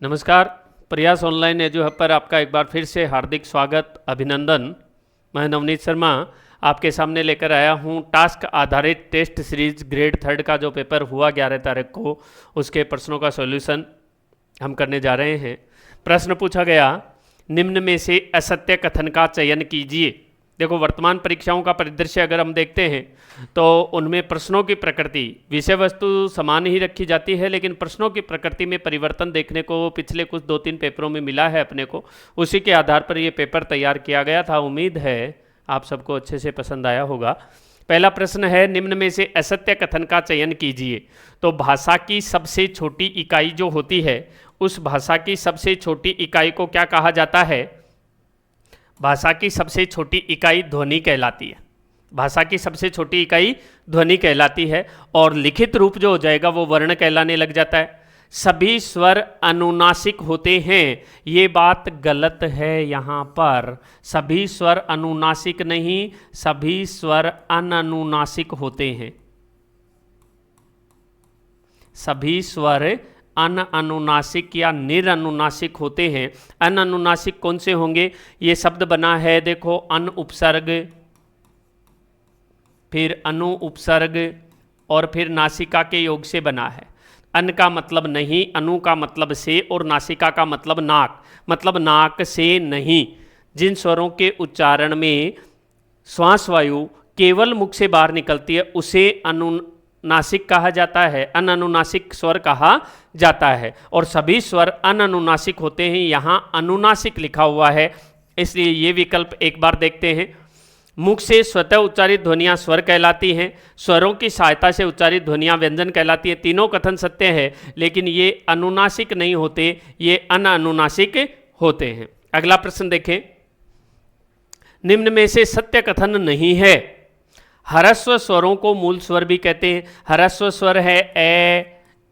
नमस्कार। प्रयास online edu hub पर आपका एक बार फिर से हार्दिक स्वागत, अभिनंदन। मैं नवनीत शर्मा आपके सामने लेकर आया हूं टास्क आधारित टेस्ट सीरीज ग्रेड 3 का जो पेपर हुआ 11 तारीख को, उसके प्रश्नों का सॉल्यूशन हम करने जा रहे हैं। प्रश्न पूछा गया, निम्न में से असत्य कथन का चयन कीजिए। देखो, वर्तमान परीक्षाओं का परिदृश्य अगर हम देखते हैं तो उनमें प्रश्नों की प्रकृति, विषय वस्तु समान ही रखी जाती है, लेकिन प्रश्नों की प्रकृति में परिवर्तन देखने को पिछले कुछ 2-3 पेपरों में मिला है अपने को। उसी के आधार पर ये पेपर तैयार किया गया था। उम्मीद है आप सबको अच्छे से पसंद आया होगा। पहला प्रश्न है, निम्न में से असत्य कथन का चयन कीजिए। तो भाषा की सबसे छोटी इकाई जो होती है, उस भाषा की सबसे छोटी इकाई को क्या कहा जाता है? भाषा की सबसे छोटी इकाई ध्वनि कहलाती है। भाषा की सबसे छोटी इकाई ध्वनि कहलाती है और लिखित रूप जो हो जाएगा वो वर्ण कहलाने लग जाता है। सभी स्वर अनुनासिक होते हैं, ये बात गलत है। यहाँ पर सभी स्वर अनुनासिक नहीं, सभी स्वर अननुनासिक होते हैं। सभी स्वर अनुनासिक या निरनुनासिक होते हैं। अननुनासिक कौन से होंगे? ये शब्द बना है, देखो, अन उपसर्ग, फिर अनु उपसर्ग और फिर नासिका के योग से बना है। अन का मतलब नहीं, अनु का मतलब से और नासिका का मतलब नाक, मतलब नाक से नहीं। जिन स्वरों के उच्चारण में श्वास वायु केवल मुख से बाहर निकलती है उसे अनुनासिक कहा जाता है, अननुनासिक स्वर कहा जाता है। और सभी स्वर अननुनासिक होते हैं। यहाँ अनुनासिक लिखा हुआ है, इसलिए ये विकल्प एक बार देखते हैं। मुख से स्वतः उच्चारित ध्वनियाँ स्वर कहलाती हैं, स्वरों की सहायता से उच्चारित ध्वनियाँ व्यंजन कहलाती हैं। तीनों कथन सत्य है, लेकिन ये अनुनासिक नहीं होते, ये अननुनासिक होते हैं। अगला प्रश्न देखें, निम्न में से सत्य कथन नहीं है। ह्रस्व स्वरों को मूल स्वर भी कहते हैं। ह्रस्व स्वर है ए,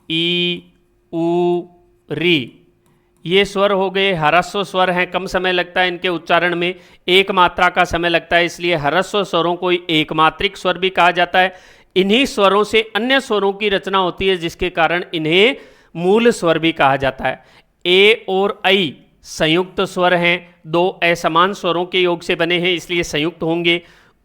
ई, उ, री। ये स्वर हो गए ह्रस्व स्वर हैं, कम समय लगता है इनके उच्चारण में, एक मात्रा का समय लगता है, इसलिए ह्रस्व स्वरों को एक मात्रिक स्वर भी कहा जाता है। इन्हीं स्वरों से अन्य स्वरों की रचना होती है, जिसके कारण इन्हें मूल स्वर भी कहा जाता है। ए और ऐ संयुक्त स्वर हैं, दो असमान स्वरों के योग से बने हैं, इसलिए संयुक्त होंगे।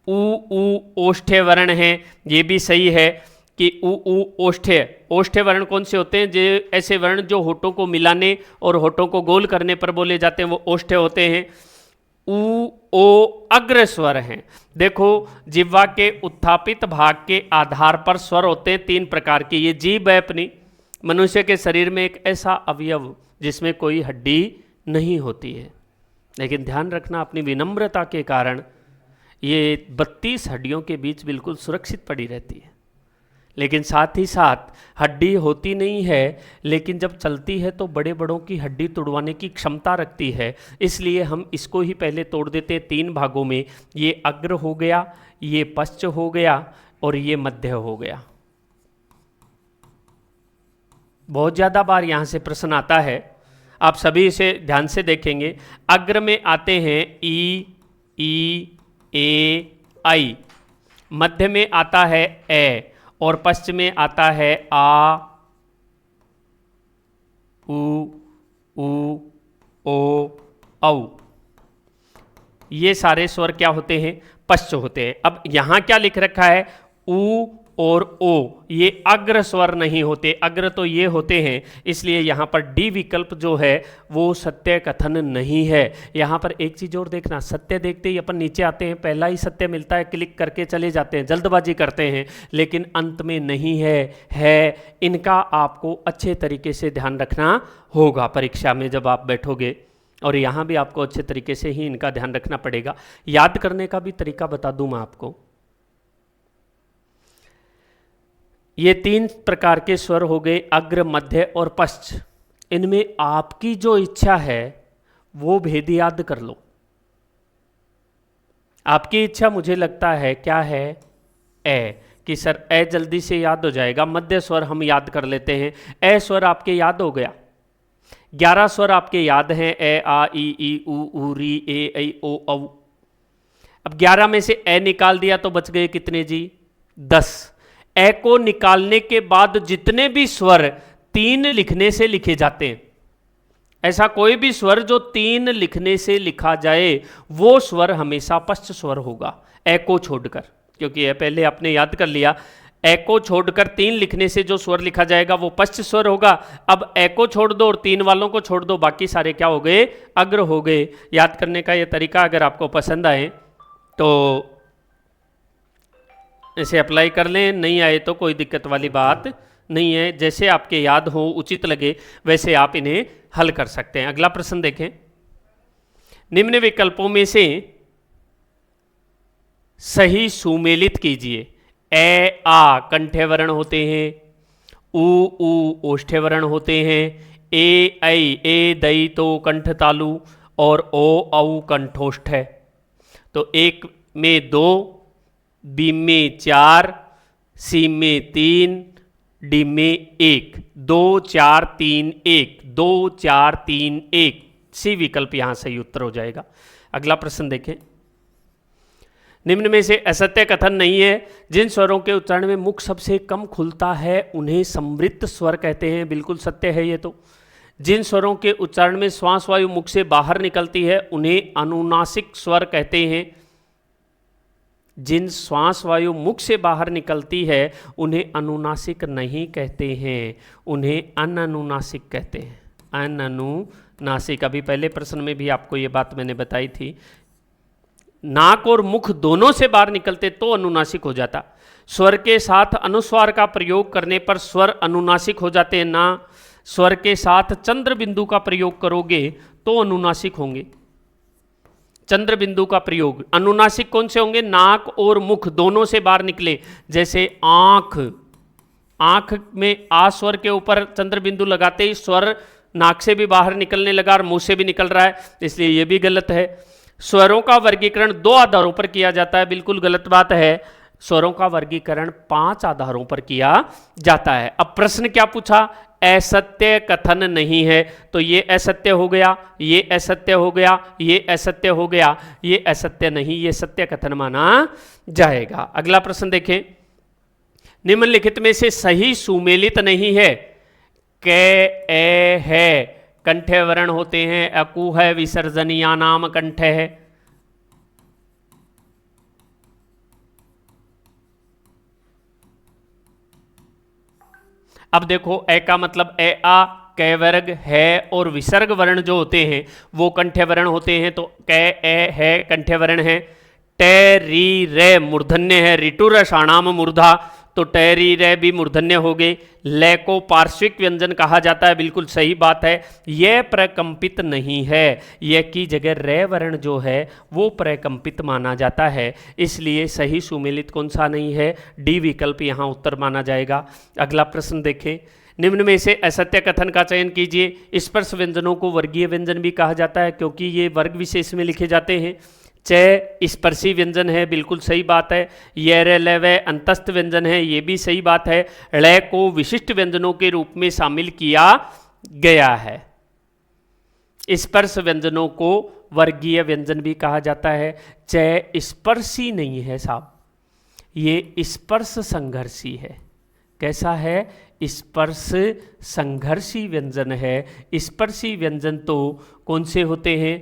उ, ऊ ओष्ठ्य वर्ण हैं, ये भी सही है कि उ, ऊ ओष्ठ्य। ओष्ठ्य वर्ण कौन से होते हैं? जो ऐसे वर्ण जो होठों को मिलाने और होठों को गोल करने पर बोले जाते हैं, वो ओष्ठ्य होते हैं। उ, ओ अग्र स्वर हैं। देखो, जिह्वा के उत्थापित भाग के आधार पर स्वर होते हैं 3 प्रकार के। ये जीभ है अपनी, मनुष्य के शरीर में एक ऐसा अवयव जिसमें कोई हड्डी नहीं होती है, लेकिन ध्यान रखना, अपनी विनम्रता के कारण ये 32 हड्डियों के बीच बिल्कुल सुरक्षित पड़ी रहती है। लेकिन साथ ही साथ हड्डी होती नहीं है, लेकिन जब चलती है तो बड़े बड़ों की हड्डी तोड़वाने की क्षमता रखती है, इसलिए हम इसको ही पहले तोड़ देते हैं 3 भागों में। ये अग्र हो गया, ये पश्च हो गया और ये मध्य हो गया। बहुत ज़्यादा बार यहाँ से प्रश्न आता है, आप सभी इसे ध्यान से देखेंगे। अग्र में आते हैं ई, ए, आई, मध्य में आता है ए और पश्चिम में आता है आ, उ, ओ, औ। ये सारे स्वर क्या होते हैं? पश्च होते हैं। अब यहां क्या लिख रखा है? उ और ओ, ये अग्र स्वर नहीं होते, अग्र तो ये होते हैं, इसलिए यहाँ पर डी विकल्प जो है वो सत्य कथन नहीं है। यहाँ पर एक चीज़ और देखना, सत्य देखते ही अपन नीचे आते हैं, पहला ही सत्य मिलता है, क्लिक करके चले जाते हैं, जल्दबाजी करते हैं, लेकिन अंत में नहीं है। इनका आपको अच्छे तरीके से ध्यान रखना होगा परीक्षा में जब आप बैठोगे, और यहाँ भी आपको अच्छे तरीके से ही इनका ध्यान रखना पड़ेगा। याद करने का भी तरीका बता दूँ मैं आपको। ये 3 प्रकार के स्वर हो गए, अग्र, मध्य और पश्च। इनमें आपकी जो इच्छा है वो भेद याद कर लो। आपकी इच्छा मुझे लगता है क्या है? ए, कि सर ए जल्दी से याद हो जाएगा। मध्य स्वर हम याद कर लेते हैं, ए स्वर आपके याद हो गया। 11 स्वर आपके याद हैं, ए, आ, ई, उ, री, ए, ऐ, ओ, औ। अब 11 में से ए निकाल दिया तो बच गए कितने जी? 10। ए को निकालने के बाद जितने भी स्वर 3 लिखने से लिखे जाते हैं, ऐसा कोई भी स्वर जो 3 लिखने से लिखा जाए वो स्वर हमेशा पश्च स्वर होगा, ए को छोड़कर, क्योंकि यह पहले आपने याद कर लिया। ए को छोड़कर 3 लिखने से जो स्वर लिखा जाएगा वो पश्च स्वर होगा। अब ए को छोड़ दो और 3 वालों को छोड़ दो, बाकी सारे क्या हो गए, अग्र हो गए। याद करने का ये तरीका अगर आपको पसंद आए तो इसे अप्लाई कर लें, नहीं आए तो कोई दिक्कत वाली बात नहीं है। जैसे आपके याद हो, उचित लगे, वैसे आप इन्हें हल कर सकते हैं। अगला प्रश्न देखें, निम्न विकल्पों में से सही सुमेलित कीजिए। ए आ कंठे वर्ण होते हैं, ऊ ओष्ठे वर्ण होते हैं, ए ऐ ए दई तो कंठ तालु और ओ औ कंठोष्ठ है। तो एक में 2, बी में 4, सी में 3, डी में 1, 2 4 3 1, 2 4 3 1, सी विकल्प यहां सही उत्तर हो जाएगा। अगला प्रश्न देखें, निम्न में से असत्य कथन नहीं है। जिन स्वरों के उच्चारण में मुख सबसे कम खुलता है उन्हें संवृत्त स्वर कहते हैं। बिल्कुल सत्य है ये तो। जिन स्वरों के उच्चारण में श्वास वायु मुख से बाहर निकलती है उन्हें अनुनासिक स्वर कहते हैं। जिन श्वास वायु मुख से बाहर निकलती है उन्हें अनुनासिक नहीं कहते हैं, उन्हें अननुनासिक कहते हैं। अननुनासिक, अभी पहले प्रश्न में भी आपको ये बात मैंने बताई थी। नाक और मुख दोनों से बाहर निकलते तो अनुनासिक हो जाता। स्वर के साथ अनुस्वार का प्रयोग करने पर स्वर अनुनासिक हो जाते हैं ना। स्वर के साथ चंद्र बिंदु का प्रयोग करोगे तो अनुनासिक होंगे। चंद्र बिंदु का प्रयोग, अनुनासिक कौन से होंगे, नाक और मुख दोनों से बाहर निकले। जैसे आंख, आंख में आ स्वर के ऊपर चंद्र बिंदु लगाते ही स्वर नाक से भी बाहर निकलने लगा और मुंह से भी निकल रहा है, इसलिए यह भी गलत है। स्वरों का वर्गीकरण 2 आधारों पर किया जाता है, बिल्कुल गलत बात है। स्वरों का वर्गीकरण 5 आधारों पर किया जाता है। अब प्रश्न क्या पूछा, असत्य कथन नहीं है, तो ये असत्य हो गया, ये असत्य हो गया, ये असत्य हो गया, ये असत्य नहीं, ये सत्य कथन माना जाएगा। अगला प्रश्न देखें, निम्नलिखित में से सही सुमेलित नहीं है। क ए है कंठे वर्ण होते हैं, अकु है विसर्जनीया नाम कंठ है। अब देखो, ए का मतलब ए आ, कै वर्ग है और विसर्ग वर्ण जो होते हैं वो कंठे वर्ण होते हैं। तो कै ए है कंठे वर्ण है। टे री रे मूर्धन्य है, ऋतु रसाणाम मूर्धा, तो टे री रे भी मूर्धन्य हो गए। ले को पार्श्विक व्यंजन कहा जाता है, बिल्कुल सही बात है। यह प्रकंपित नहीं है, यह की जगह रे वर्ण जो है वो प्रकंपित माना जाता है, इसलिए सही सुमेलित कौन सा नहीं है, डी विकल्प यहाँ उत्तर माना जाएगा। अगला प्रश्न देखें, निम्न में से असत्य कथन का चयन कीजिए। स्पर्श व्यंजनों को वर्गीय व्यंजन भी कहा जाता है क्योंकि ये वर्ग विशेष में लिखे जाते हैं। च स्पर्शी व्यंजन है, बिल्कुल सही बात है। ये रे ले वे अंतस्थ व्यंजन है, ये भी सही बात है। ळ को विशिष्ट व्यंजनों के रूप में शामिल किया गया है। स्पर्श व्यंजनों को वर्गीय व्यंजन भी कहा जाता है। च स्पर्शी नहीं है साहब, ये स्पर्श संघर्षी है। कैसा है, स्पर्श संघर्षी व्यंजन है। स्पर्शी व्यंजन तो कौन से होते हैं,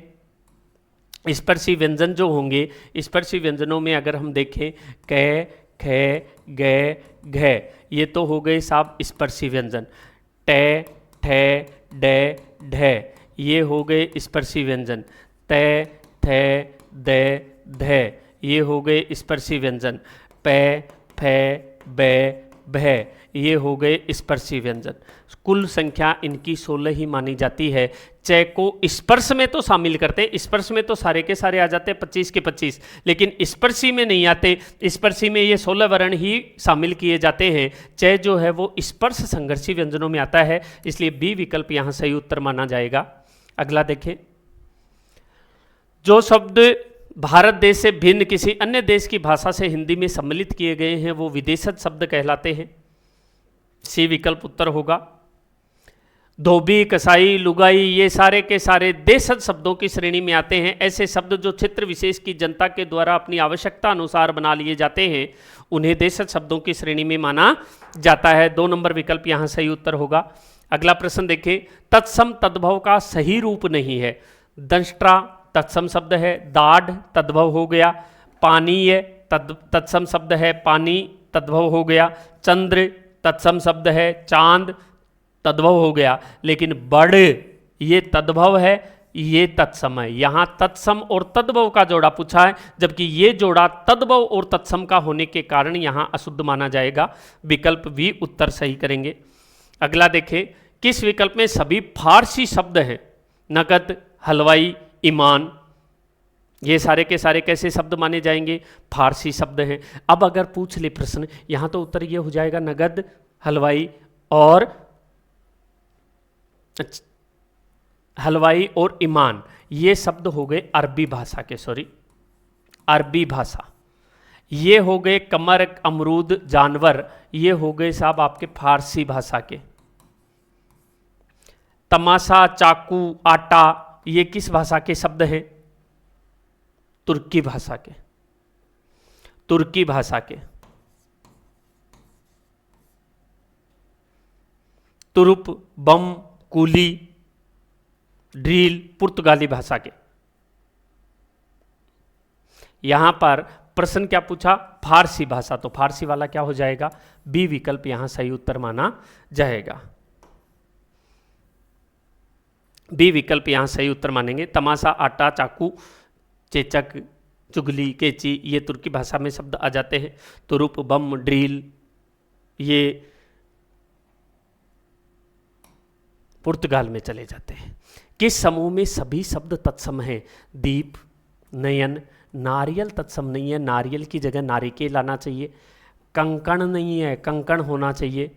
स्पर्शी व्यंजन जो होंगे, स्पर्शी व्यंजनों में अगर हम देखें कै, ख, ग, घ, ये तो हो गए साहब स्पर्शी व्यंजन। टे, ठे, डे, ढे, ये हो गए स्पर्शी व्यंजन। ते, थे, दे, धे, ये हो गए स्पर्शी व्यंजन। पे, फे, बे, भे, ये हो गए स्पर्शी व्यंजन। कुल संख्या इनकी 16 ही मानी जाती है। च को स्पर्श में तो शामिल करते हैं, स्पर्श में तो सारे के सारे आ जाते हैं 25 के 25, लेकिन स्पर्शी में नहीं आते। स्पर्शी में ये 16 वर्ण ही शामिल किए जाते हैं। च जो है वो स्पर्श संघर्षी व्यंजनों में आता है, इसलिए बी विकल्प यहाँ सही उत्तर माना जाएगा। अगला देखें, जो शब्द भारत देश से भिन्न किसी अन्य देश की भाषा से हिंदी में सम्मिलित किए गए हैं वो विदेशज शब्द कहलाते हैं। सी विकल्प उत्तर होगा। धोबी, कसाई, लुगाई, ये सारे के सारे देशज शब्दों की श्रेणी में आते हैं। ऐसे शब्द जो क्षेत्र विशेष की जनता के द्वारा अपनी आवश्यकता अनुसार बना लिए जाते हैं उन्हें देशज शब्दों की श्रेणी में माना जाता है। 2 नंबर विकल्प यहाँ सही उत्तर होगा। अगला प्रश्न देखिए, तत्सम तद्भव का सही रूप नहीं है। दंष्ट्रा तत्सम शब्द है, दाढ़ तद्भव हो गया, पानीय तत्सम शब्द है, पानी तद्भव हो गया, चंद्र तत्सम शब्द है, चांद तद्भव हो गया, लेकिन बड़ ये तद्भव है, ये तत्सम है। यहां तत्सम और तद्भव का जोड़ा पूछा है, जबकि ये जोड़ा तद्भव और तत्सम का होने के कारण यहां अशुद्ध माना जाएगा। विकल्प भी उत्तर सही करेंगे। अगला देखें, किस विकल्प में सभी फारसी शब्द हैं? नकद, हलवाई, ईमान, ये सारे के सारे कैसे शब्द माने जाएंगे? फारसी शब्द हैं। अब अगर पूछ ले प्रश्न, यहां तो उत्तर ये हो जाएगा नगद, हलवाई और ईमान, ये शब्द हो गए अरबी भाषा के, अरबी भाषा। ये हो गए कमर, अमरूद, जानवर, ये हो गए साहब आपके फारसी भाषा के। तमाशा, चाकू, आटा, ये किस भाषा के शब्द हैं? तुर्की भाषा के, तुर्की भाषा के। तुरुप, बम, कूली, ड्रिल, पुर्तगाली भाषा के। यहां पर प्रश्न क्या पूछा? फारसी भाषा, तो फारसी वाला क्या हो जाएगा? बी विकल्प यहां सही उत्तर माना जाएगा। बी विकल्प यहां सही उत्तर मानेंगे। तमाशा, आटा, चाकू, चेचक, चुगली, केची, ये तुर्की भाषा में शब्द आ जाते हैं। तुरुप, बम, ड्रिल, ये पुर्तगाल में चले जाते हैं। किस समूह में सभी शब्द तत्सम हैं? दीप, नयन, नारियल तत्सम नहीं है, नारियल की जगह नारिकेल आना चाहिए। कंकण नहीं है, कंकण होना चाहिए,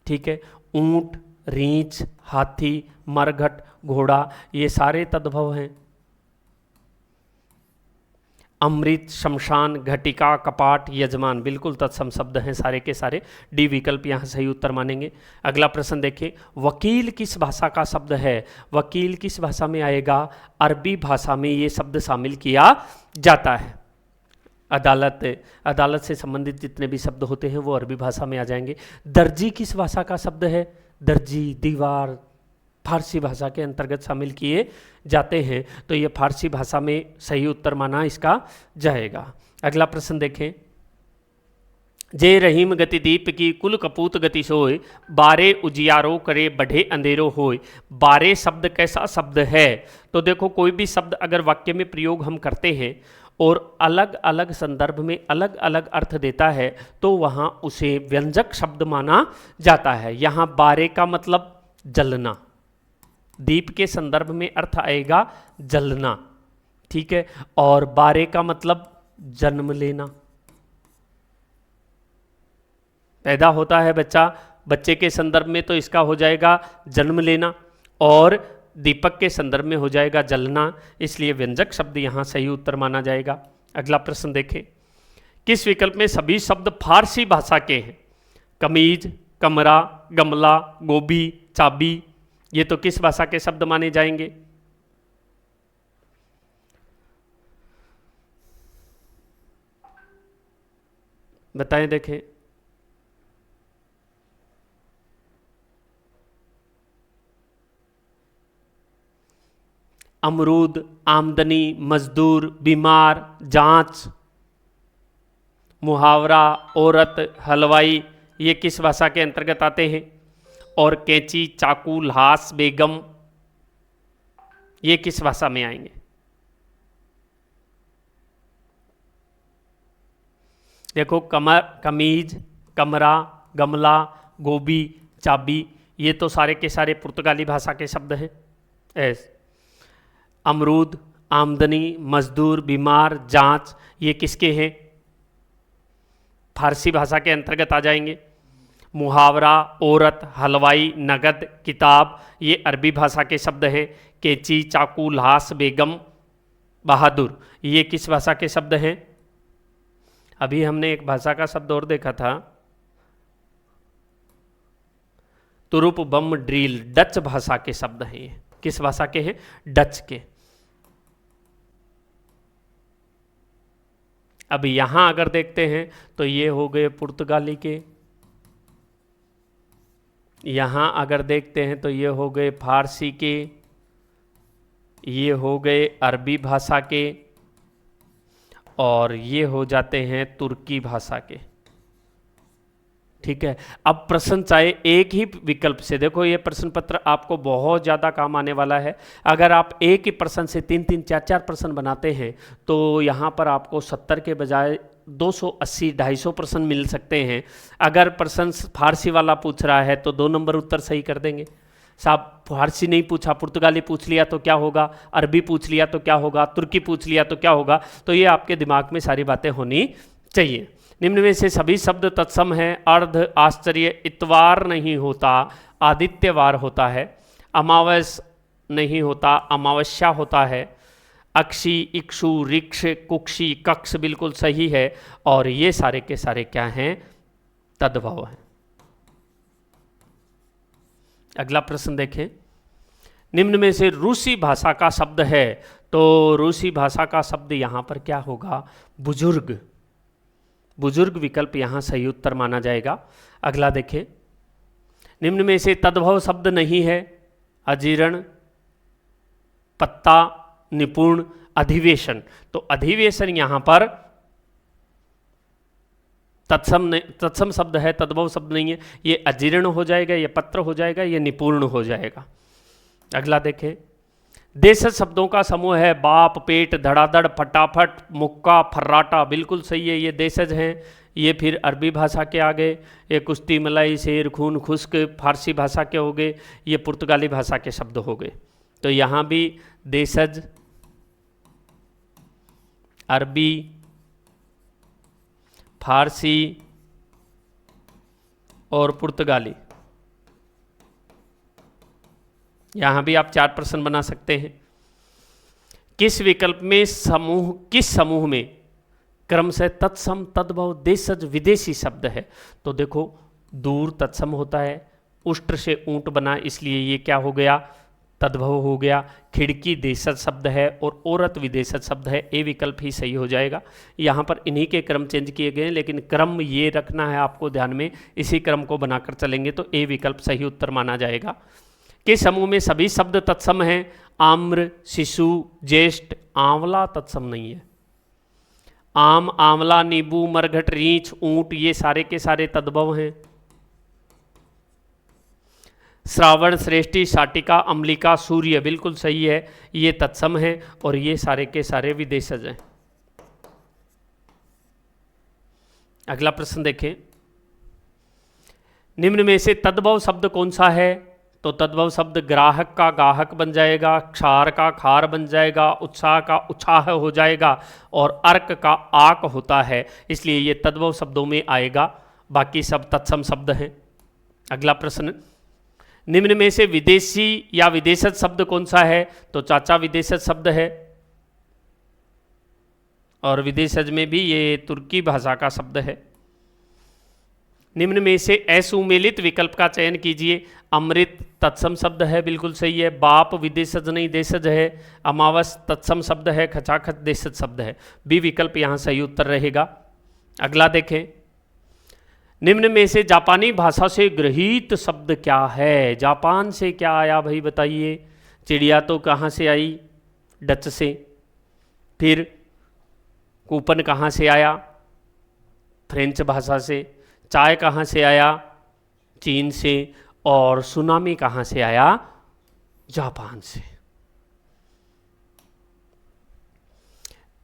ठीक है। ऊंट, रींछ, हाथी, मरघट, घोड़ा, ये सारे तद्भव हैं। अमृत, शमशान, घटिका, कपाट, यजमान, बिल्कुल तत्सम शब्द हैं सारे के सारे। डी विकल्प यहाँ सही उत्तर मानेंगे। अगला प्रश्न देखिए, वकील किस भाषा का शब्द है? वकील किस भाषा में आएगा? अरबी भाषा में ये शब्द शामिल किया जाता है। अदालत से संबंधित जितने भी शब्द होते हैं वो अरबी भाषा में आ जाएंगे। दर्जी किस भाषा का शब्द है? दर्जी, दीवार, फारसी भाषा के अंतर्गत शामिल किए जाते हैं, तो ये फारसी भाषा में सही उत्तर माना इसका जाएगा। अगला प्रश्न देखें, जे रहीम गति दीप की कुल कपूत गति सोए, बारे उजियारो करे बढ़े अंधेरो होए। बारे शब्द कैसा शब्द है? तो देखो, कोई भी शब्द अगर वाक्य में प्रयोग हम करते हैं और अलग अलग संदर्भ में अलग अलग अर्थ देता है, तो वहाँ उसे व्यंजक शब्द माना जाता है। यहाँ बारे का मतलब जलना, दीप के संदर्भ में अर्थ आएगा जलना, ठीक है। और बारे का मतलब जन्म लेना, पैदा होता है बच्चा, बच्चे के संदर्भ में तो इसका हो जाएगा जन्म लेना, और दीपक के संदर्भ में हो जाएगा जलना, इसलिए व्यंजक शब्द यहाँ सही उत्तर माना जाएगा। अगला प्रश्न देखें, किस विकल्प में सभी शब्द फारसी भाषा के हैं? कमीज, कमरा, गमला, गोभी, चाबी, ये तो किस भाषा के शब्द माने जाएंगे? बताएं, देखें। अमरूद, आमदनी, मजदूर, बीमार, जांच, मुहावरा, औरत, हलवाई, ये किस भाषा के अंतर्गत आते हैं? और कैंची, चाकू, ल्हास, बेगम, ये किस भाषा में आएंगे? देखो, कमीज, कमरा, गमला, गोभी, चाबी, ये तो सारे के सारे पुर्तगाली भाषा के शब्द हैं। अमरूद, आमदनी, मजदूर, बीमार, जांच, ये किसके हैं? फारसी भाषा के अंतर्गत आ जाएंगे। मुहावरा, औरत, हलवाई, नगद, किताब, ये अरबी भाषा के शब्द हैं। कैंची, चाकू, ल्हास, बेगम, बहादुर, ये किस भाषा के शब्द हैं? अभी हमने एक भाषा का शब्द और देखा था, तुरुप, बम, ड्रिल, डच भाषा के शब्द हैं। ये किस भाषा के हैं? डच के। अब यहां अगर देखते हैं तो ये हो गए पुर्तगाली के, यहाँ अगर देखते हैं तो ये हो गए फारसी के, ये हो गए अरबी भाषा के, और ये हो जाते हैं तुर्की भाषा के। ठीक है। अब प्रश्न चाहे एक ही विकल्प से, देखो ये प्रश्न पत्र आपको बहुत ज़्यादा काम आने वाला है। अगर आप एक ही प्रश्न से 3-3, 4-4 प्रश्न बनाते हैं तो यहाँ पर आपको 70 के बजाय 280, 250 प्रश्न मिल सकते हैं। अगर प्रश्न फारसी वाला पूछ रहा है तो 2 नंबर उत्तर सही कर देंगे। साहब फारसी नहीं पूछा, पुर्तगाली पूछ लिया तो क्या होगा, अरबी पूछ लिया तो क्या होगा, तुर्की पूछ लिया तो क्या होगा। तो ये आपके दिमाग में सारी बातें होनी चाहिए। निम्न में से सभी शब्द तत्सम हैं। अर्ध, आश्चर्य, इतवार नहीं होता, आदित्यवार होता है। अमावस नहीं होता, अमावस्या होता है। अक्षी, इक्षु, रिक्ष, कुक्षी, कक्ष बिल्कुल सही है। और ये सारे के सारे क्या हैं, तद्भव हैं। अगला प्रश्न देखें। निम्न में से रूसी भाषा का शब्द है, तो रूसी भाषा का शब्द यहां पर क्या होगा, बुजुर्ग। बुजुर्ग विकल्प यहां सही उत्तर माना जाएगा। अगला देखें। निम्न में से तद्भव शब्द नहीं है। अजीर्ण, पत्ता, निपुण, अधिवेशन। तो अधिवेशन यहां पर तत्सम शब्द है, तद्भव शब्द नहीं है। ये अजीर्ण हो जाएगा, ये पत्र हो जाएगा, ये निपुण हो जाएगा। अगला देखें। देशज शब्दों का समूह है। बाप, पेट, धड़ाधड़, फटाफट, मुक्का, फर्राटा बिल्कुल सही है, ये देशज हैं। ये फिर अरबी भाषा के आ गए। ये कुश्ती, मलाई, शेर, खून, खुश्क फारसी भाषा के हो गए। ये पुर्तगाली भाषा के शब्द हो गए। तो यहाँ भी देशज, अरबी, फारसी और पुर्तगाली, यहां भी आप 4 प्रश्न बना सकते हैं। किस विकल्प में किस समूह में क्रमशः तत्सम, तद्भव, देशज, विदेशी शब्द है। तो देखो दूर तत्सम होता है, उष्ट्र से ऊंट बना, इसलिए ये क्या हो गया, तद्भव हो गया। खिड़की देशज शब्द है और औरत विदेशज शब्द है। ए विकल्प ही सही हो जाएगा। यहाँ पर इन्हीं के क्रम चेंज किए गए हैं, लेकिन क्रम ये रखना है आपको ध्यान में, इसी क्रम को बनाकर चलेंगे तो ए विकल्प सही उत्तर माना जाएगा। के समूह में सभी शब्द तत्सम हैं। आम्र, शिशु, ज्येष्ठ, आंवला तत्सम नहीं है। आम, आंवला, नींबू, मरघट, रीछ, ऊंट ये सारे के सारे तद्भव हैं। श्रावण, श्रेष्ठी, शाटिका, अम्लिका, सूर्य बिल्कुल सही है, ये तत्सम है। और ये सारे के सारे विदेशज हैं। अगला प्रश्न देखें। निम्न में से तद्भव शब्द कौन सा है। तो तद्भव शब्द ग्राहक का गाहक बन जाएगा, क्षार का खार बन जाएगा, उत्साह का उत्साह हो जाएगा और अर्क का आक होता है, इसलिए ये तद्भव शब्दों में आएगा। बाकी सब तत्सम शब्द हैं। अगला प्रश्न। निम्न में से विदेशी या विदेशज शब्द कौन सा है। तो चाचा विदेशज शब्द है और विदेशज में भी ये तुर्की भाषा का शब्द है। निम्न में से असुमेलित विकल्प का चयन कीजिए। अमृत तत्सम शब्द है, बिल्कुल सही है। बाप विदेशज नहीं देशज है। अमावस तत्सम शब्द है, खचाखच देशज शब्द है। बी विकल्प यहाँ सही उत्तर रहेगा। अगला देखें। निम्न में से जापानी भाषा से गृहीत शब्द क्या है। जापान से क्या आया भाई बताइए। चिड़िया तो कहाँ से आई, डच से। फिर कूपन कहाँ से आया, फ्रेंच भाषा से। चाय कहाँ से आया, चीन से। और सुनामी कहाँ से आया, जापान से।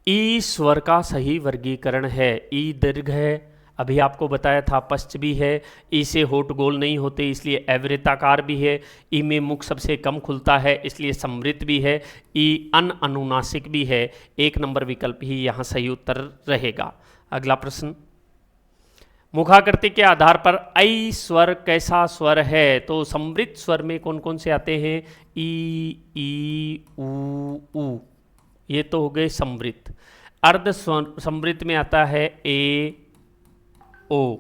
ई स्वर का सही वर्गीकरण है। ई दीर्घ है, अभी आपको बताया था, पश्च भी है। ई से होठ गोल नहीं होते, इसलिए अवृत्ताकार भी है। ई में मुख सबसे कम खुलता है, इसलिए समृत भी है। ई अनुनासिक भी है। 1 नंबर विकल्प ही यहाँ सही उत्तर रहेगा। अगला प्रश्न। मुखाकृति के आधार पर ऐ स्वर कैसा स्वर है। तो समृत स्वर में कौन कौन से आते हैं। ई, ऊ। ये तो हो गए समृत। अर्ध समृत में आता है ए, ओ।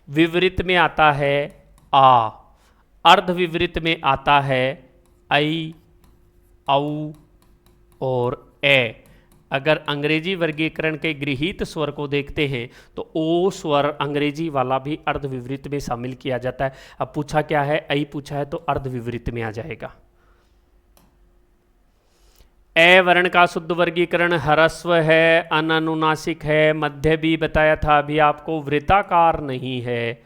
विवृत में आता है आ। अर्ध विवृत में आता है ऐ, औ और ए। अगर अंग्रेजी वर्गीकरण के गृहीत स्वर को देखते हैं तो ओ स्वर अंग्रेजी वाला भी अर्धविवृत में शामिल किया जाता है। अब पूछा क्या है, ऐ पूछा है तो अर्धविवृत में आ जाएगा। ए वर्ण का शुद्ध वर्गीकरण ह्रस्व है, अननुनासिक है, मध्य भी बताया था अभी आपको, वृत्ताकार नहीं है।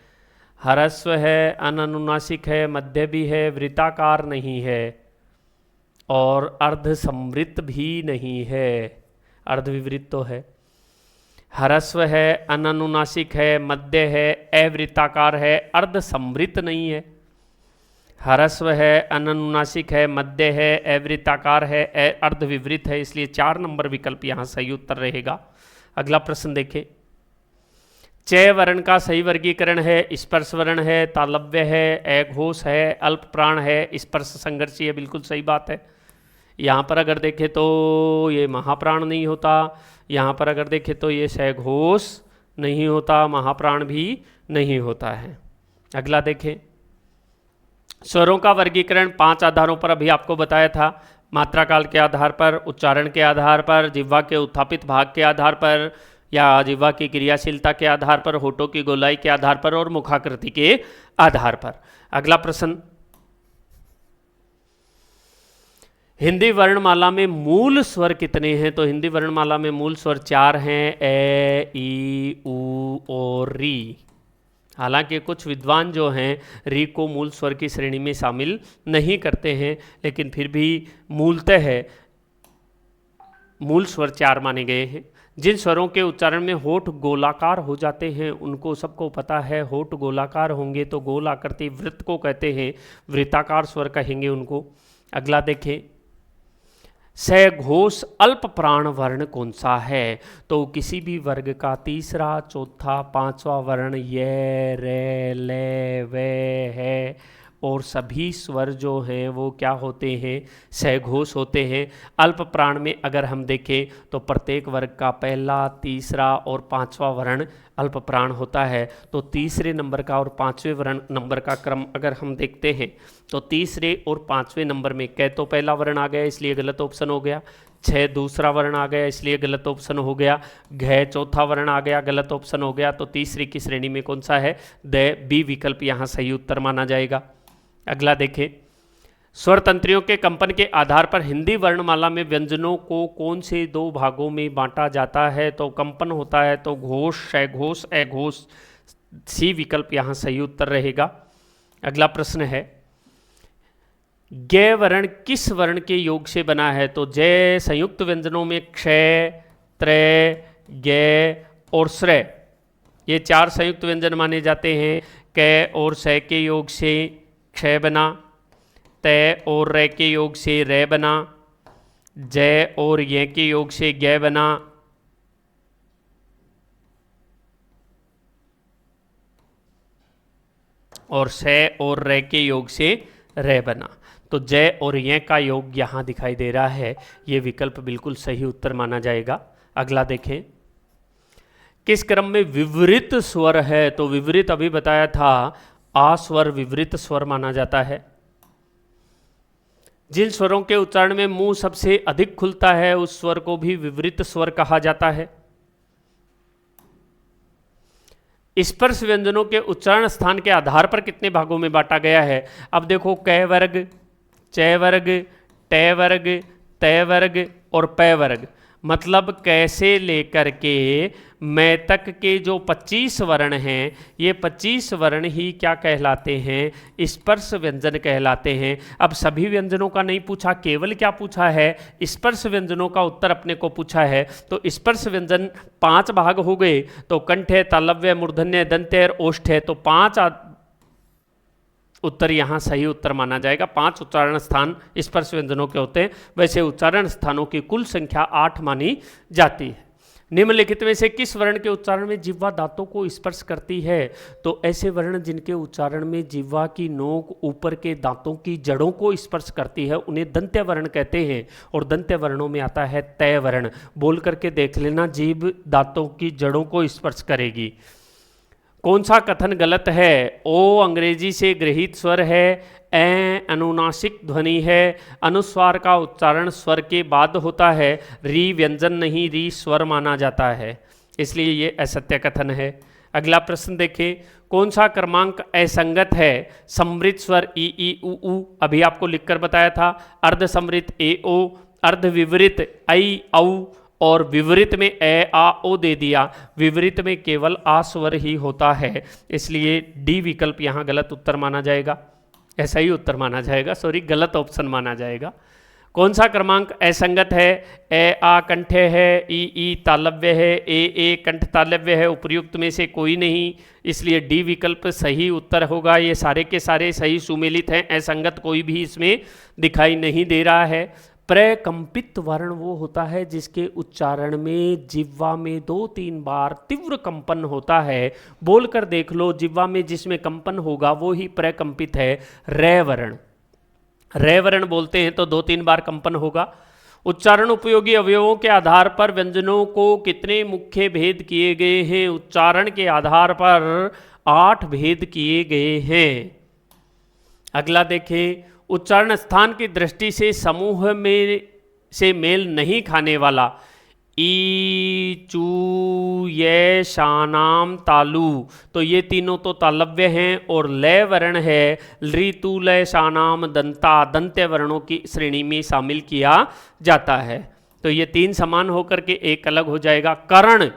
ह्रस्व है, अननुनासिक है, मध्य भी है, वृत्ताकार नहीं है और अर्धसंवृत भी नहीं है। अर्धविवृत तो है। ह्रस्व है, अननुनासिक है, मध्य है, अवृत्ताकार है, अर्धसंवृत नहीं है। ह्रस्व है, अननुनासिक है, मध्य है, अवृत्ताकार है, अर्धविवृत है, इसलिए 4 नंबर विकल्प यहाँ सही उत्तर रहेगा। अगला प्रश्न देखें। च वर्ण का सही वर्गीकरण है, स्पर्श वर्ण है, तालव्य है, अघोष है, अल्प प्राण है, स्पर्श संघर्षी है। बिल्कुल सही बात है। यहाँ पर अगर देखें तो ये महाप्राण नहीं होता, यहाँ पर अगर देखें तो ये सघोष नहीं होता, महाप्राण भी नहीं होता है। अगला देखें। स्वरों का वर्गीकरण 5 आधारों पर अभी आपको बताया था। मात्रा काल के आधार पर, उच्चारण के आधार पर, जिह्वा के उत्थापित भाग के आधार पर या जिह्वा की क्रियाशीलता के आधार पर, होठों की गोलाई के आधार पर और मुखाकृति के आधार पर। अगला प्रश्न। हिंदी वर्णमाला में मूल स्वर कितने हैं? तो हिंदी वर्णमाला में मूल स्वर 4 हैं, ए, ई, ऊ और री। हालांकि कुछ विद्वान जो हैं री को मूल स्वर की श्रेणी में शामिल नहीं करते हैं, लेकिन फिर भी मूलतः है मूल स्वर 4 माने गए हैं। जिन स्वरों के उच्चारण में होठ गोलाकार हो जाते हैं उनको सबको पता है, होठ गोलाकार होंगे तो गोल आकृति वृत्त को कहते हैं, वृत्ताकार स्वर कहेंगे उनको। अगला देखें। सघोष अल्प प्राण वर्ण कौन सा है? तो किसी भी वर्ग का तीसरा, चौथा, 5वां वर्ण ये, रे, ले, वे है और सभी स्वर जो हैं वो क्या होते हैं? सघोष होते हैं। अल्प प्राण में अगर हम देखें तो प्रत्येक वर्ग का पहला, तीसरा और 5वां वर्ण अल्प प्राण होता है। तो तीसरे नंबर का और 5वें वर्ण नंबर का क्रम अगर हम देखते हैं तो तीसरे और 5वें नंबर में कै तो पहला वर्ण आ गया इसलिए गलत ऑप्शन हो गया, 6 दूसरा वर्ण आ गया इसलिए गलत ऑप्शन हो गया, घ चौथा वर्ण आ गया गलत ऑप्शन हो गया। तो तीसरी की श्रेणी में कौन सा है? द, बी विकल्प यहाँ सही उत्तर माना जाएगा। अगला देखें। स्वर तंत्रियों के कंपन के आधार पर हिंदी वर्णमाला में व्यंजनों को कौन से 2 भागों में बांटा जाता है? तो कंपन होता है तो घोष, सघोष, अघोष, सी विकल्प यहाँ सही उत्तर रहेगा। अगला प्रश्न है। ग वर्ण किस वर्ण के योग से बना है? तो जय संयुक्त व्यंजनों में क्षय, त्रय, ग और श्रय, ये 4 संयुक्त व्यंजन माने जाते हैं। क और स के योग से क्षय बना, तय और रे के योग से रे बना, जय और ये के योग से ग बना, और से और रे के योग से रे बना। तो जय और ये का योग यहाँ दिखाई दे रहा है, ये विकल्प बिल्कुल सही उत्तर माना जाएगा। अगला देखें। किस क्रम में विवृत स्वर है? तो विवृत अभी बताया था, आ स्वर विवृत स्वर माना जाता है। जिन स्वरों के उच्चारण में मुंह सबसे अधिक खुलता है उस स्वर को भी विवृत स्वर कहा जाता है। स्पर्श व्यंजनों के उच्चारण स्थान के आधार पर कितने भागों में बांटा गया है? अब देखो, क वर्ग, च वर्ग, ट वर्ग, त वर्ग और प वर्ग, मतलब कैसे लेकर के मैं तक के जो 25 वर्ण हैं, ये 25 वर्ण ही क्या कहलाते हैं? स्पर्श व्यंजन कहलाते हैं। अब सभी व्यंजनों का नहीं पूछा, केवल क्या पूछा है? स्पर्श व्यंजनों का उत्तर अपने को पूछा है। तो स्पर्श व्यंजन 5 भाग हो गए, तो कंठ है, तालव्य, मूर्धन्य, दंत्य और ओष्ठ है, तो 5 उत्तर यहाँ सही उत्तर माना जाएगा। 5 उच्चारण स्थान स्पर्श व्यंजनों के होते हैं। वैसे उच्चारण स्थानों की कुल संख्या 8 मानी जाती है। निम्नलिखित में से किस वर्ण के उच्चारण में जिह्वा दांतों को स्पर्श करती है? तो ऐसे वर्ण जिनके उच्चारण में जिह्वा की नोक ऊपर के दांतों की जड़ों को स्पर्श करती है उन्हें दंत्य वर्ण कहते हैं। और दंत्य वर्णों में आता है तय वर्ण। बोल करके देख लेना, जीभ दांतों की जड़ों को स्पर्श करेगी। कौन सा कथन गलत है? ओ अंग्रेजी से गृहीत स्वर है, ए अनुनासिक ध्वनि है, अनुस्वार का उच्चारण स्वर के बाद होता है, री व्यंजन नहीं री स्वर माना जाता है, इसलिए ये असत्य कथन है। अगला प्रश्न देखें, कौन सा क्रमांक असंगत है? समृत स्वर ई ई उ उ, अभी आपको लिखकर बताया था, अर्ध समृत ए ओ, अर्ध विवरित ऐ औ, और विवरित में ए आ ओ दे दिया, विवरित में केवल आ स्वर ही होता है, इसलिए डी विकल्प यहाँ गलत उत्तर माना जाएगा, ऐसा ही उत्तर माना जाएगा, सॉरी गलत ऑप्शन माना जाएगा। कौन सा क्रमांक असंगत है? ए आ कंठ्य है, ई तालव्य है, ए कंठ तालव्य है, उपर्युक्त में से कोई नहीं, इसलिए डी विकल्प सही उत्तर होगा। ये सारे के सारे सही सुमेलित हैं, असंगत कोई भी इसमें दिखाई नहीं दे रहा है। प्रकंपित वर्ण वो होता है जिसके उच्चारण में जिह्वा में 2-3 बार तीव्र कंपन होता है। बोलकर देख लो, जिह्वा में जिसमें कंपन होगा वो ही प्रकंपित है। रे वर्ण, रे वर्ण बोलते हैं तो 2-3 बार कंपन होगा। उच्चारण उपयोगी अवयवों के आधार पर व्यंजनों को कितने मुख्य भेद किए गए हैं? उच्चारण के आधार पर 8 भेद किए गए हैं। अगला देखें, उच्चारण स्थान की दृष्टि से समूह में से मेल नहीं खाने वाला ई चू ये शानाम तालु, तो ये तीनों तो तालव्य हैं और लय वर्ण है, ऋतु लय शानाम दंता, दंत्य वर्णों की श्रेणी में शामिल किया जाता है। तो ये 3 समान होकर के एक अलग हो जाएगा। कर्ण,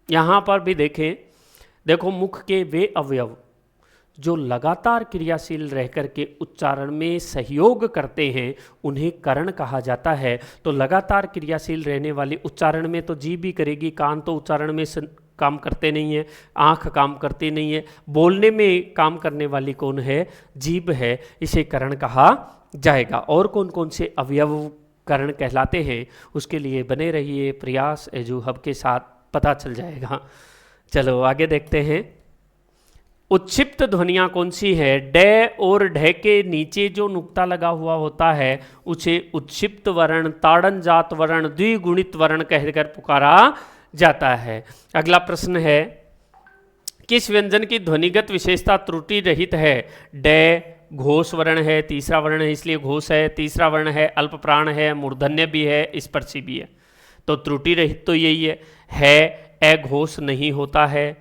यहाँ पर भी देखें, देखो मुख के वे अवयव जो लगातार क्रियाशील रह करके उच्चारण में सहयोग करते हैं उन्हें कर्ण कहा जाता है। तो लगातार क्रियाशील रहने वाली, उच्चारण में तो जीभ भी करेगी, कान तो उच्चारण में काम करते नहीं है, आँख काम करती नहीं है, बोलने में काम करने वाली कौन है? जीभ है, इसे कर्ण कहा जाएगा। और कौन कौन से अवयव कर्ण कहलाते हैं उसके लिए बने रहिए, प्रयास एजू हब के साथ पता चल जाएगा। चलो आगे देखते हैं। उत्क्षिप्त ध्वनियाँ कौन सी है? डे और ढे के नीचे जो नुक्ता लगा हुआ होता है उसे उत्क्षिप्त वर्ण, ताड़न जात वर्ण, द्विगुणित वर्ण कहकर पुकारा जाता है। अगला प्रश्न है, किस व्यंजन की ध्वनिगत विशेषता त्रुटि रहित है? डे घोष वर्ण है, तीसरा वर्ण है इसलिए घोष है, तीसरा वर्ण है अल्प प्राण है, मूर्धन्य भी है, स्पर्शी भी है, तो त्रुटि रहित तो यही है। ए घोष नहीं होता है,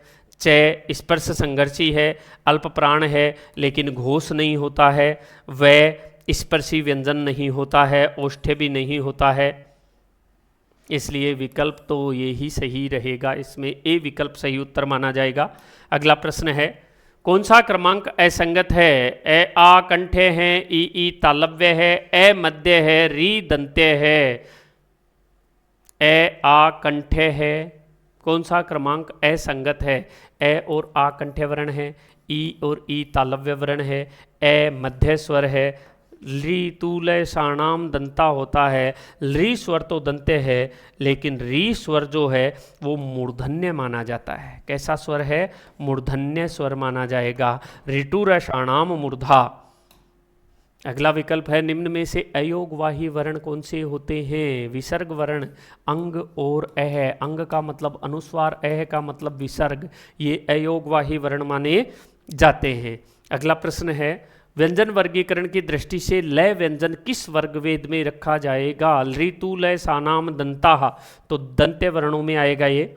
च स्पर्श संघर्षी है, अल्प प्राण है लेकिन घोष नहीं होता है, वह स्पर्शी व्यंजन नहीं होता है, ओष्ठ्य भी नहीं होता है, इसलिए विकल्प तो ये ही सही रहेगा, इसमें ए विकल्प सही उत्तर माना जाएगा। अगला प्रश्न है, कौन सा क्रमांक असंगत है? ए आ कंठ्य है, ई तालव्य है, ए मध्य है, री दंत्य है। ए आ कंठ्य है, कौन सा क्रमांक असंगत है? ए और आ कंठ्य वर्ण है, ई और ई तालव्य वर्ण है, ए मध्य स्वर है, ली तूलय साणाम दंता होता है, री स्वर तो दंत्य है लेकिन री स्वर जो है वो मूर्धन्य माना जाता है। कैसा स्वर है? मूर्धन्य स्वर माना जाएगा। ऋटुर साणाम मूर्धा। अगला विकल्प है, निम्न में से अयोगवाही वर्ण कौन से होते हैं? विसर्ग वर्ण अंग और अह, अंग का मतलब अनुस्वार, अह का मतलब विसर्ग, ये अयोगवाही वर्ण माने जाते हैं। अगला प्रश्न है, व्यंजन वर्गीकरण की दृष्टि से लय व्यंजन किस वर्गवेद में रखा जाएगा? ऋतु लय सानाम दंता, तो दंत्य वर्णों में आएगा ये।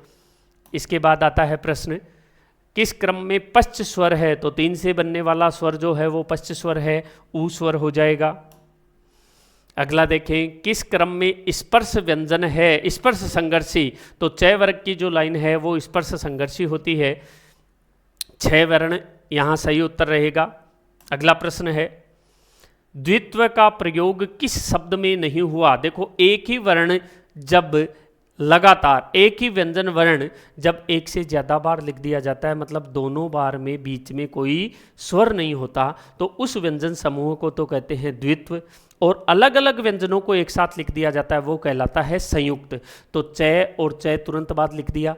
इसके बाद आता है प्रश्न, किस क्रम में पश्च स्वर है? तो 3 से बनने वाला स्वर जो है वो पश्च स्वर है, ऊ स्वर हो जाएगा। अगला देखें, किस क्रम में स्पर्श व्यंजन है? स्पर्श संघर्षी, तो च वर्ग की जो लाइन है वो स्पर्श संघर्षी होती है, 6 वर्ण यहाँ सही उत्तर रहेगा। अगला प्रश्न है, द्वित्व का प्रयोग किस शब्द में नहीं हुआ? देखो एक ही वर्ण जब लगातार, एक ही व्यंजन वर्ण जब एक से ज़्यादा बार लिख दिया जाता है, मतलब दोनों बार में बीच में कोई स्वर नहीं होता, तो उस व्यंजन समूह को तो कहते हैं द्वित्व, और अलग अलग व्यंजनों को एक साथ लिख दिया जाता है वो कहलाता है संयुक्त। तो च और च तुरंत बाद लिख दिया,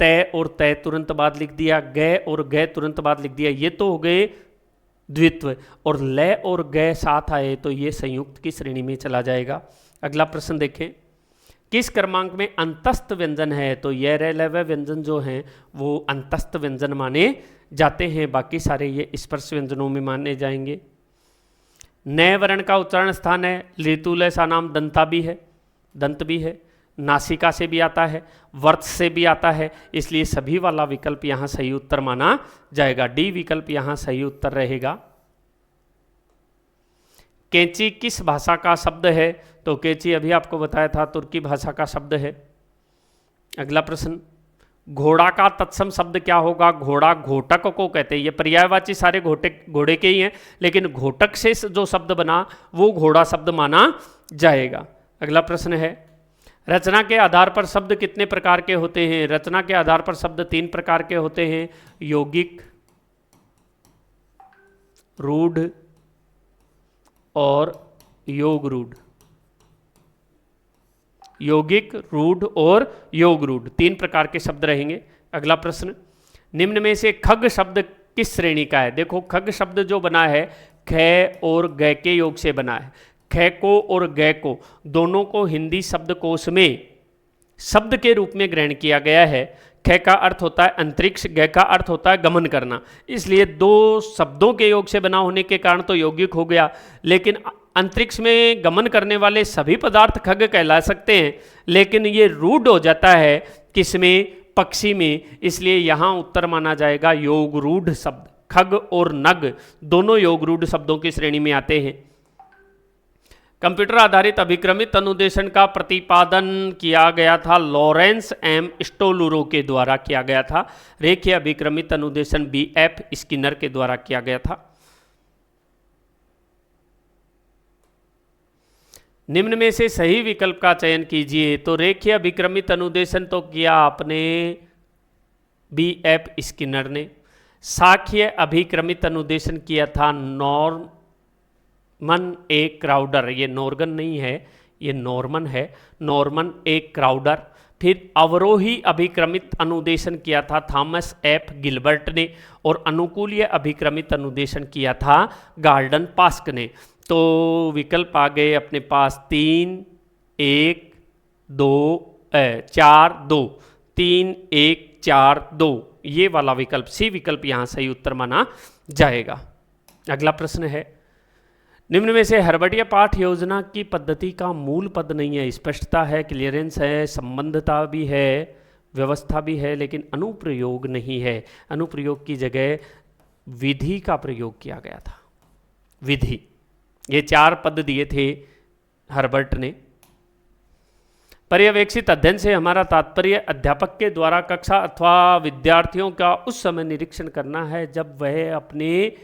तय और तय तुरंत बाद लिख दिया, ग और ग तुरंत बाद लिख दिया, ये तो हो गए द्वित्व, और लय और ग साथ आए तो ये संयुक्त की श्रेणी में चला जाएगा। अगला प्रश्न देखें, किस क्रमांक में अंतस्थ व्यंजन है, तो ये रेलवे व्यंजन जो हैं वो अंतस्थ व्यंजन माने जाते हैं, बाकी सारे ये स्पर्श व्यंजनों में माने जाएंगे। नए वर्ण का उच्चारण स्थान है, ऋतुलय सा नाम दंता भी है, दंत भी है, नासिका से भी आता है, वर्त से भी आता है, इसलिए सभी वाला विकल्प यहाँ सही उत्तर माना जाएगा। डी विकल्प यहाँ सही उत्तर रहेगा। कैंची किस भाषा का शब्द है, तो कैंची अभी आपको बताया था तुर्की भाषा का शब्द है। अगला प्रश्न, घोड़ा का तत्सम शब्द क्या होगा, घोड़ा घोटक को कहते हैं, ये पर्यायवाची सारे घोड़े के ही हैं, लेकिन घोटक से जो शब्द बना वो घोड़ा शब्द माना जाएगा। अगला प्रश्न है, रचना के आधार पर शब्द कितने प्रकार के होते हैं, रचना के आधार पर शब्द 3 प्रकार के होते हैं, यौगिक, रूढ़ और योग रूढ़। यौगिक, रूढ़ और योग रूढ़ 3 प्रकार के शब्द रहेंगे। अगला प्रश्न, निम्न में से खग शब्द किस श्रेणी का है, देखो खग शब्द जो बना है ख और ग के योग से बना है। ख को और ग को दोनों को हिंदी शब्दकोश में शब्द के रूप में ग्रहण किया गया है। ख का अर्थ होता है अंतरिक्ष, ग का अर्थ होता है गमन करना, इसलिए 2 शब्दों के योग से बना होने के कारण तो यौगिक हो गया, लेकिन अंतरिक्ष में गमन करने वाले सभी पदार्थ खग कहला सकते हैं, लेकिन ये रूढ़ हो जाता है किसमें, पक्षी में, इसलिए यहाँ उत्तर माना जाएगा योग रूढ़ शब्द। खग और नग दोनों योग रूढ़ शब्दों की श्रेणी में आते हैं। कंप्यूटर आधारित अभिक्रमित अनुदेशन का प्रतिपादन किया गया था लॉरेंस एम स्टोलुरो के द्वारा किया गया था। रेखीय अभिक्रमित अनुदेशन BF स्किनर के द्वारा किया गया था। निम्न में से सही विकल्प का चयन कीजिए, तो रेखीय अभिक्रमित अनुदेशन तो किया आपने BF स्किनर ने। सांख्य अभिक्रमित अनुदेशन किया था नॉर्मन ए क्राउडर, ये नॉर्गन नहीं है, ये नॉर्मन है, नॉर्मन ए क्राउडर। फिर अवरोही अभिक्रमित अनुदेशन किया था थॉमस F गिलबर्ट ने, और अनुकूलीय अभिक्रमित अनुदेशन किया था गार्डन पास्क ने। तो विकल्प आ गए अपने पास 3 1 2 4 2, 3 1 4 2, ये वाला विकल्प सी विकल्प यहाँ सही उत्तर माना जाएगा। अगला प्रश्न है, निम्न में से हर्बटिया पाठ योजना की पद्धति का मूल पद नहीं है, स्पष्टता है, क्लियरेंस है, संबंधता भी है, व्यवस्था भी है, लेकिन अनुप्रयोग नहीं है। अनुप्रयोग की जगह विधि का प्रयोग किया गया था। विधि, ये 4 पद दिए थे हर्बर्ट ने। पर्यवेक्षित अध्ययन से हमारा तात्पर्य अध्यापक के द्वारा कक्षा अथवा विद्यार्थियों का उस समय निरीक्षण करना है जब वह अपने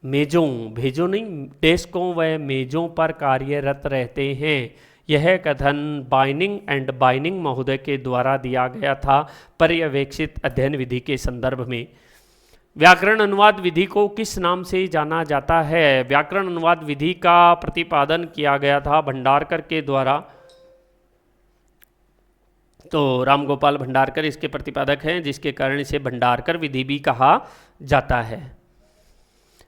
मेजों, भेजों नहीं, डेस्कों व मेजों पर कार्यरत रहते हैं। यह कथन बाइनिंग एंड बाइनिंग महोदय के द्वारा दिया गया था पर्यवेक्षित अध्ययन विधि के संदर्भ में। व्याकरण अनुवाद विधि को किस नाम से जाना जाता है, व्याकरण अनुवाद विधि का प्रतिपादन किया गया था भंडारकर के द्वारा। तो रामगोपाल भंडारकर इसके प्रतिपादक हैं, जिसके कारण इसे भंडारकर विधि भी कहा जाता है।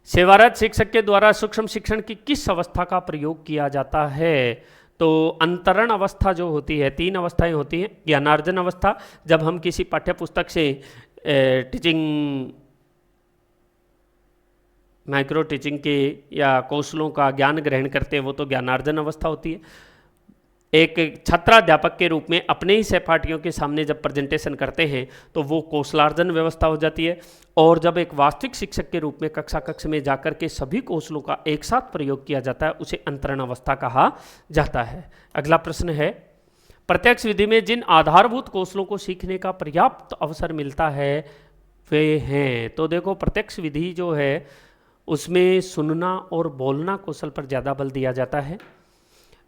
सेवारत शिक्षक के द्वारा सूक्ष्म शिक्षण की किस अवस्था का प्रयोग किया जाता है, तो अंतरण अवस्था जो होती है, 3 अवस्थाएं होती हैं। ज्ञानार्जन अवस्था, जब हम किसी पाठ्य पुस्तक से टीचिंग, माइक्रो टीचिंग के या कौशलों का ज्ञान ग्रहण करते हैं, वो तो ज्ञानार्जन अवस्था होती है। एक छात्राध्यापक के रूप में अपने ही सहपाठियों के सामने जब प्रेजेंटेशन करते हैं तो वो कौशलार्जन व्यवस्था हो जाती है। और जब एक वास्तविक शिक्षक के रूप में कक्षा कक्ष में जाकर के सभी कौशलों का एक साथ प्रयोग किया जाता है, उसे अंतरण अवस्था कहा जाता है। अगला प्रश्न है, प्रत्यक्ष विधि में जिन आधारभूत कौशलों को सीखने का पर्याप्त अवसर मिलता है वे हैं, तो देखो प्रत्यक्ष विधि जो है उसमें सुनना और बोलना कौशल पर ज़्यादा बल दिया जाता है।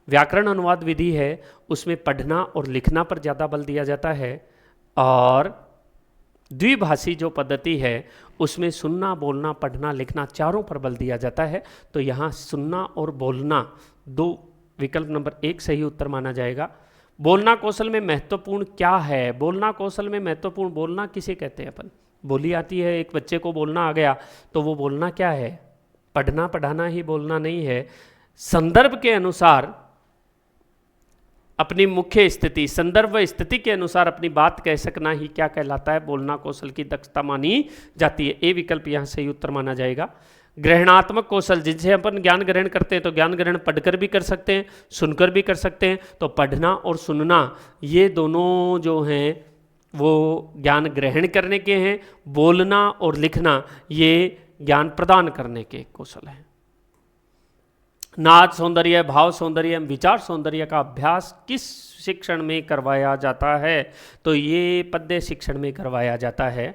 व्याकरण अनुवाद विधि है उसमें पढ़ना और लिखना पर ज़्यादा बल दिया जाता है। और द्विभाषी जो पद्धति है उसमें सुनना, बोलना, पढ़ना, लिखना चारों पर बल दिया जाता है। तो यहाँ सुनना और बोलना 2 विकल्प नंबर 1 सही उत्तर माना जाएगा। बोलना कौशल में महत्वपूर्ण क्या है, बोलना कौशल में महत्वपूर्ण, बोलना किसे कहते हैं अपन, बोली आती है, एक बच्चे को बोलना आ गया तो वो बोलना क्या है, पढ़ना पढ़ाना ही बोलना नहीं है। संदर्भ के अनुसार अपनी मुख्य स्थिति, संदर्भ स्थिति के अनुसार अपनी बात कह सकना ही क्या कहलाता है? बोलना कौशल की दक्षता मानी जाती है। ए विकल्प यहाँ सही उत्तर माना जाएगा। ग्रहणात्मक कौशल, जिनसे अपन ज्ञान ग्रहण करते हैं, तो ज्ञान ग्रहण पढ़कर भी कर सकते हैं, सुनकर भी कर सकते हैं। तो पढ़ना और सुनना ये दोनों जो हैं वो ज्ञान ग्रहण करने के हैं। बोलना और लिखना ये ज्ञान प्रदान करने के कौशल हैं। नाच सौंदर्य, भाव सौंदर्य, विचार सौंदर्य का अभ्यास किस शिक्षण में करवाया जाता है? तो ये पद्य शिक्षण में करवाया जाता है।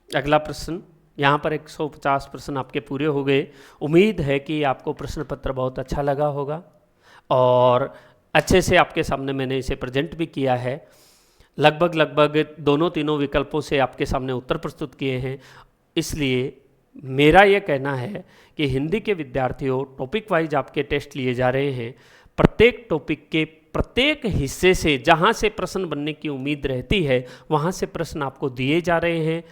अगला प्रश्न, यहाँ पर 150 प्रश्न आपके पूरे हो गए। उम्मीद है कि आपको प्रश्न पत्र बहुत अच्छा लगा होगा और अच्छे से आपके सामने मैंने इसे प्रेजेंट भी किया है। लगभग दोनों तीनों विकल्पों से आपके सामने उत्तर प्रस्तुत किए हैं। इसलिए मेरा ये कहना है कि हिंदी के विद्यार्थियों, टॉपिक वाइज आपके टेस्ट लिए जा रहे हैं। प्रत्येक टॉपिक के प्रत्येक हिस्से से जहाँ से प्रश्न बनने की उम्मीद रहती है वहाँ से प्रश्न आपको दिए जा रहे हैं।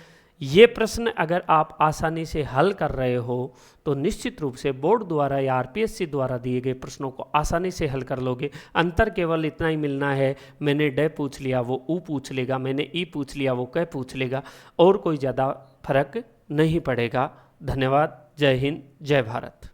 ये प्रश्न अगर आप आसानी से हल कर रहे हो तो निश्चित रूप से बोर्ड द्वारा या आरपीएससी द्वारा दिए गए प्रश्नों को आसानी से हल कर लोगे। अंतर केवल इतना ही मिलना है, मैंने ड पूछ लिया वो ऊ पूछ लेगा, मैंने ई पूछ लिया वो क पूछ लेगा, और कोई ज़्यादा फर्क नहीं पड़ेगा। धन्यवाद। जय हिंद, जय भारत।